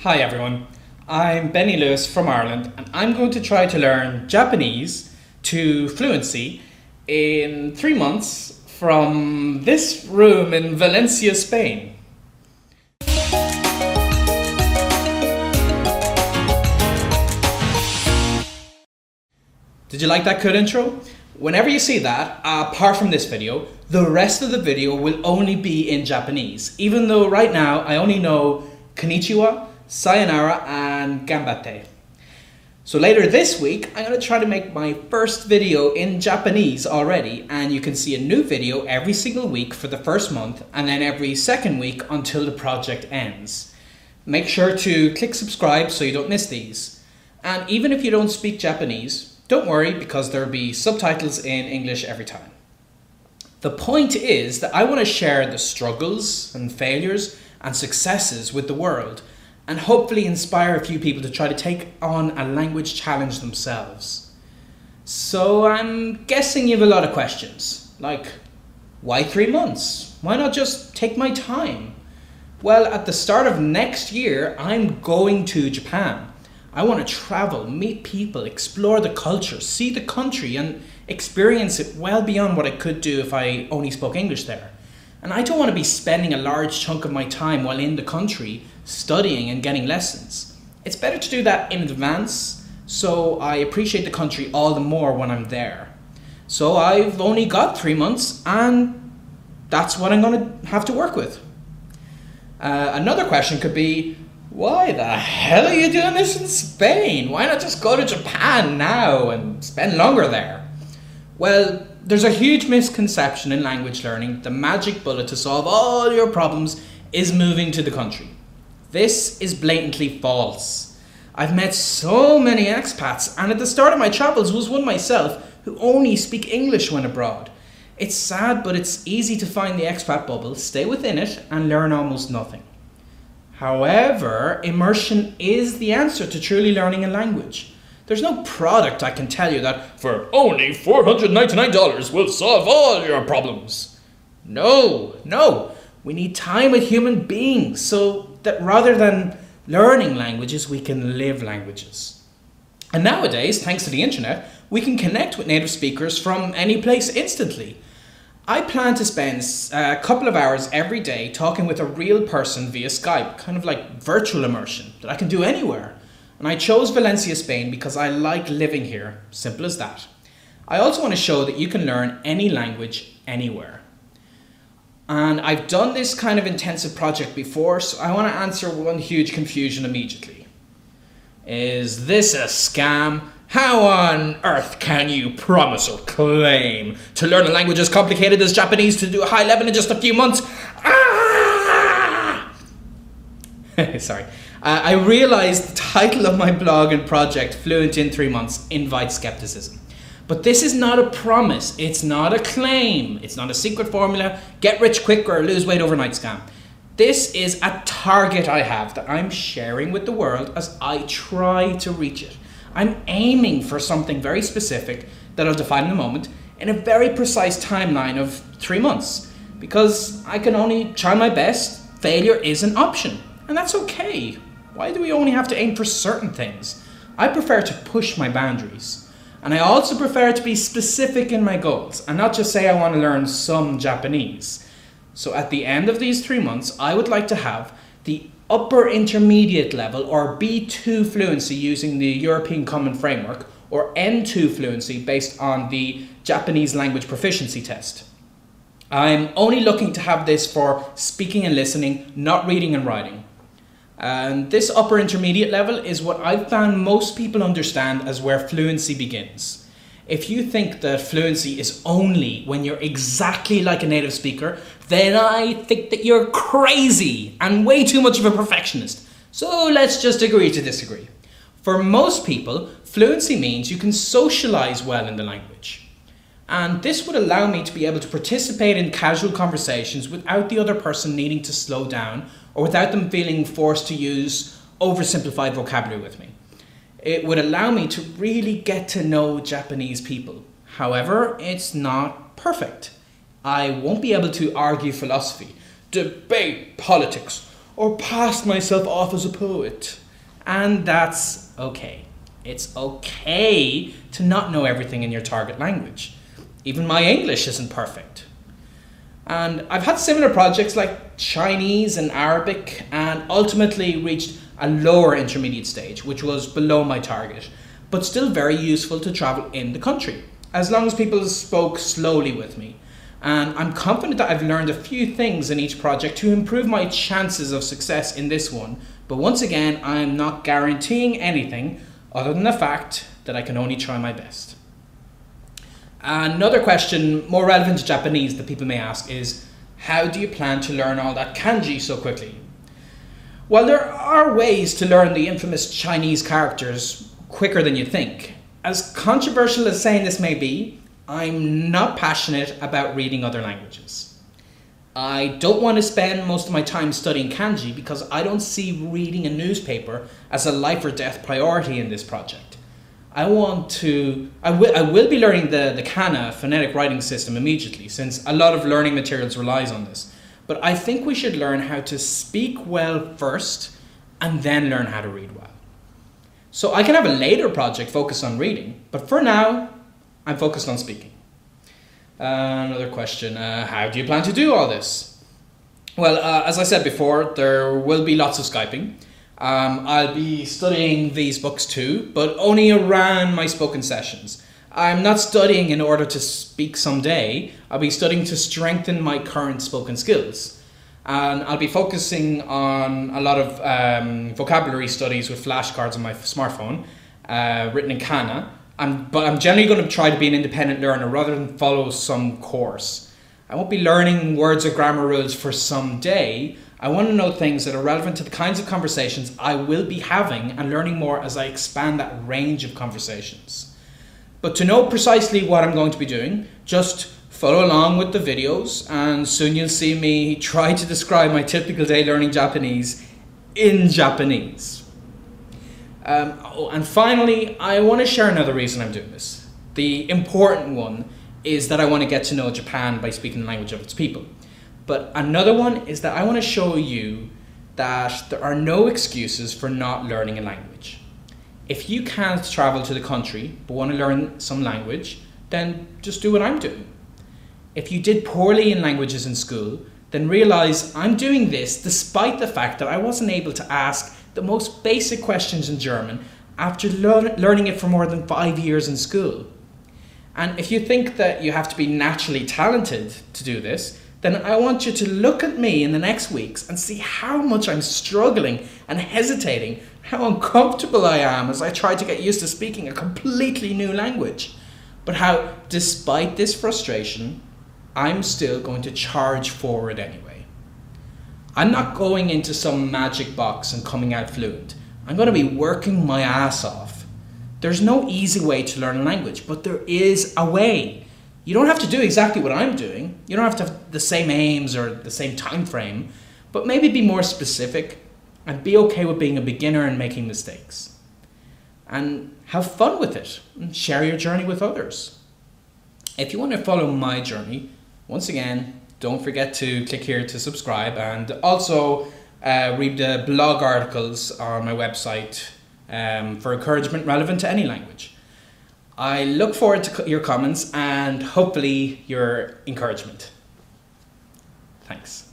Hi everyone, I'm Benny Lewis from Ireland and I'm going to try to learn Japanese to fluency in 3 months from this room in Valencia, Spain. Did you like that good intro? Whenever you see that, apart from this video, the rest of the video will only be in Japanese, even though right now I only know konnichiwa, sayonara and ganbatte. So later this week, I'm going to try to make my first video in Japanese already, and you can see a new video every single week for the first month and then every second week until the project ends. Make sure to click subscribe so you don't miss these. And even if you don't speak Japanese, don't worry because there will be subtitles in English every time. The point is that I want to share the struggles and failures and successes with the world and hopefully inspire a few people to try to take on a language challenge themselves. So I'm guessing you have a lot of questions, like why 3 months? Why not just take my time? Well, at the start of next year, I'm going to Japan. I want to travel, meet people, explore the culture, see the country and experience it well beyond what I could do if I only spoke English there. And I don't want to be spending a large chunk of my time while in the country studying and getting lessons. It's better to do that in advance, so I appreciate the country all the more when I'm there. So I've only got 3 months and that's what I'm going to have to work with. Another question could be, why the hell are you doing this in Spain? Why not just go to Japan now and spend longer there? Well, there's a huge misconception in language learning. The magic bullet to solve all your problems is moving to the country. This is blatantly false. I've met so many expats, and at the start of my travels was one myself who only speak English when abroad. It's sad, but it's easy to find the expat bubble, stay within it, and learn almost nothing. However, immersion is the answer to truly learning a language. There's no product I can tell you that for only $499 will solve all your problems. No. We need time with human beings so that rather than learning languages, we can live languages. And nowadays, thanks to the internet, we can connect with native speakers from any place instantly. I plan to spend a couple of hours every day talking with a real person via Skype, kind of like virtual immersion that I can do anywhere. And I chose Valencia, Spain because I like living here, simple as that. I also want to show that you can learn any language anywhere. And I've done this kind of intensive project before, so I want to answer one huge confusion immediately. Is this a scam? How on earth can you promise or claim to learn a language as complicated as Japanese to do a high level in just a few months? Sorry. I realize the title of my blog and project, Fluent in 3 Months, invites skepticism. But this is not a promise, it's not a claim, it's not a secret formula, get rich quick or lose weight overnight scam. This is a target I have that I'm sharing with the world as I try to reach it. I'm aiming for something very specific that I'll define in a moment in a very precise timeline of 3 months. Because I can only try my best, failure is an option, and that's okay. Why do we only have to aim for certain things? I prefer to push my boundaries. And I also prefer to be specific in my goals and not just say I want to learn some Japanese. So at the end of these 3 months, I would like to have the upper intermediate level or B2 fluency using the European Common Framework or N2 fluency based on the Japanese language proficiency test. I'm only looking to have this for speaking and listening, not reading and writing. And this upper intermediate level is what I've found most people understand as where fluency begins. If you think that fluency is only when you're exactly like a native speaker, then I think that you're crazy and way too much of a perfectionist. So let's just agree to disagree. For most people, fluency means you can socialize well in the language. And this would allow me to be able to participate in casual conversations without the other person needing to slow down or without them feeling forced to use oversimplified vocabulary with me. It would allow me to really get to know Japanese people. However, it's not perfect. I won't be able to argue philosophy, debate politics, or passed myself off as a poet. And that's okay. It's okay to not know everything in your target language. Even my English isn't perfect. And I've had similar projects like Chinese and Arabic, and ultimately reached a lower intermediate stage, which was below my target, but still very useful to travel in the country, as long as people spoke slowly with me. And I'm confident that I've learned a few things in each project to improve my chances of success in this one. But once again, I'm not guaranteeing anything other than the fact that I can only try my best. Another question more relevant to Japanese that people may ask is, how do you plan to learn all that kanji so quickly? Well, there are ways to learn the infamous Chinese characters quicker than you think. As controversial as saying this may be, I'm not passionate about reading other languages. I don't want to spend most of my time studying kanji because I don't see reading a newspaper as a life or death priority in this project. I will be learning the kana phonetic writing system immediately, since a lot of learning materials relies on this. But I think we should learn how to speak well first and then learn how to read well. So I can have a later project focused on reading, but for now, I'm focused on speaking. Another question, how do you plan to do all this? Well, as I said before, there will be lots of Skyping. I'll be studying these books too, but only around my spoken sessions. I'm not studying in order to speak someday. I'll be studying to strengthen my current spoken skills. And I'll be focusing on a lot of vocabulary studies with flashcards on my smartphone, written in kana. But I'm generally going to try to be an independent learner rather than follow some course. I won't be learning words or grammar rules for some day. I want to know things that are relevant to the kinds of conversations I will be having and learning more as I expand that range of conversations. But to know precisely what I'm going to be doing, just follow along with the videos and soon you'll see me try to describe my typical day learning Japanese in Japanese. And finally, I want to share another reason I'm doing this. The important one is that I want to get to know Japan by speaking the language of its people. But another one is that I want to show you that there are no excuses for not learning a language. If you can't travel to the country but want to learn some language, then just do what I'm doing. If you did poorly in languages in school, then realize I'm doing this despite the fact that I wasn't able to ask the most basic questions in German after learning it for more than 5 years in school. And if you think that you have to be naturally talented to do this, then I want you to look at me in the next weeks and see how much I'm struggling and hesitating, how uncomfortable I am as I try to get used to speaking a completely new language. But how, despite this frustration, I'm still going to charge forward anyway. I'm not going into some magic box and coming out fluent. I'm going to be working my ass off. There's no easy way to learn a language, but there is a way. You don't have to do exactly what I'm doing. You don't have to have the same aims or the same time frame, but maybe be more specific and be okay with being a beginner and making mistakes. And have fun with it and share your journey with others. If you want to follow my journey, once again, don't forget to click here to subscribe, and also read the blog articles on my website for encouragement relevant to any language. I look forward to your comments and hopefully your encouragement. Thanks.